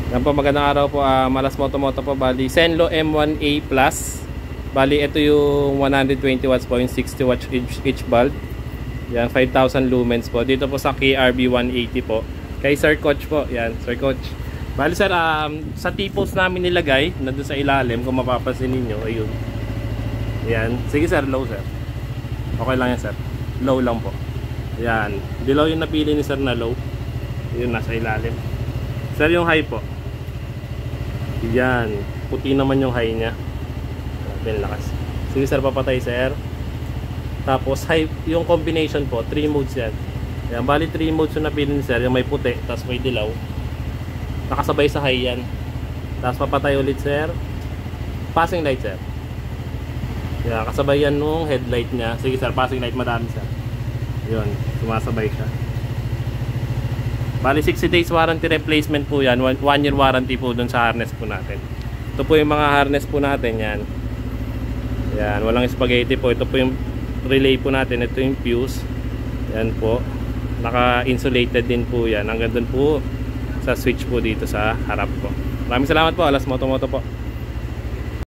Yan po, magandang araw po, Malas Moto po. Bali Senlo M1A Plus. Bali ito yung 120 watts po, yung 60 watts each bulb. Yan, 5,000 lumens po. Dito po sa KRB 180 po. Kay Sir Coach po. Yan, Sir Coach. Bali sir, sa T-post namin nilagay na doon sa ilalim, kung mapapansin ninyo, ayun. Yan. Sige sir, low sir. Okay lang yan sir. Low lang po. Yan. Below yung napili ni sir na low. Yun, nasa ilalim. Sir, yung high po. Yan. Puti naman yung high nya. Grabe, lakas. Sige sir, papatay sir. Tapos high, yung combination po, 3 modes yan. Yan, bali 3 modes yung napili ni sir. Yung may puti, tapos may dilaw. Nakasabay sa high yan. Tapos papatay ulit sir. Passing light sir. Yan, kasabay yan nung headlight nya. Sige sir, passing light madami sir. Yun, sumasabay siya. Bali 60 days warranty replacement po yan. 1 year warranty po dun sa harness po natin. Ito po yung mga harness po natin. Yan. Yan, walang spaghetti po. Ito po yung relay po natin. Ito yung fuse. Yan po. Naka-insulated din po yan. Hanggang dun po sa switch po dito sa harap po. Maraming salamat po. Alas Moto po.